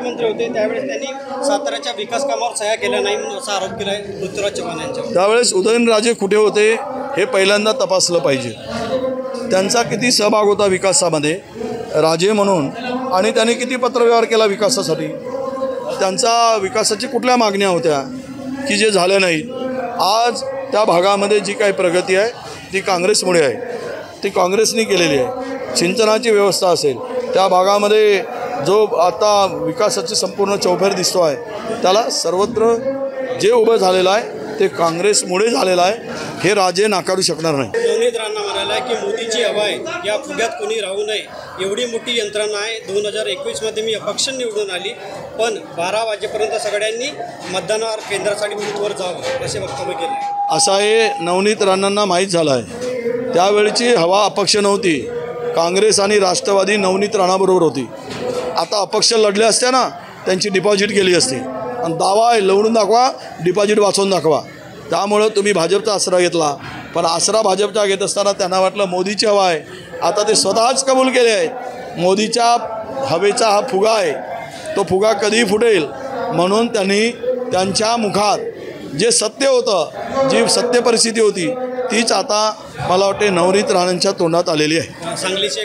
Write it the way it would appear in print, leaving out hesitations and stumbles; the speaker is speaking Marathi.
मुख्यमंत्री होते त्यावेळेस त्यांनी साताऱ्याच्या विकास कामावर सह्या केल्या नाही म्हणून असा आरोप केला आहे पृथ्वीराज चव्हाण यांच्यावर। त्यावेळेस उदयनराजे कुठे होते हे पहिल्यांदा तपासलं पाहिजे। त्यांचा किती सहभाग होता विकासामध्ये राजे म्हणून, आणि त्यांनी किती पत्रव्यवहार केला विकासासाठी, त्यांचा विकासाची कुठल्या मागण्या होत्या की जे झाल्या नाहीत। आज त्या भागामध्ये जी काही प्रगती आहे ती काँग्रेसमुळे आहे, ती काँग्रेसने केलेली आहे। सिंचनाची व्यवस्था असेल, त्या भागामध्ये जो आता विकासाची संपूर्ण चौफेर दिसतो आहे त्याला सर्वत्र जे उभं झालेलं आहे ते काँग्रेसमुळे झालेलं आहे, हे राजे नाकारू शकणार नाही। नवनीत राणा म्हणाला की मोदीची हवा आहे, या फुग्यात कोणी राहू नये, एवढी मोठी यंत्रणा आहे। 2021 मध्ये मी अपक्ष निवडून आली, पण 12 वाजेपर्यंत सगळ्यांनी मतदानावर केंद्रासाठी बूथवर जावं असे वक्तव्य केले। असा हे नवनीत राणांना माहीत झालं आहे। त्यावेळची हवा अपक्ष नव्हती, काँग्रेस आणि राष्ट्रवादी नवनीत राणाबरोबर होती। आता अपक्ष लढले असते ना, त्यांची डिपॉझिट गेली असती, आणि दावा आहे लढून दाखवा, डिपॉझिट वाचवून दाखवा। त्यामुळं तुम्ही भाजपचा आसरा घेतला, पण आसरा भाजपचा घेत असताना त्यांना वाटलं मोदीची हवा आहे। आता ते स्वतःच कबूल केले आहेत मोदीच्या हवेचा हा फुगा आहे, तो फुगा कधीही फुटेल, म्हणून त्यांनी त्यांच्या मुखात जे सत्य होतं, जी सत्य परिस्थिती होती तीच आता मला वाटते नवनीत राणांच्या तोंडात आलेली आहे। सांगलीचे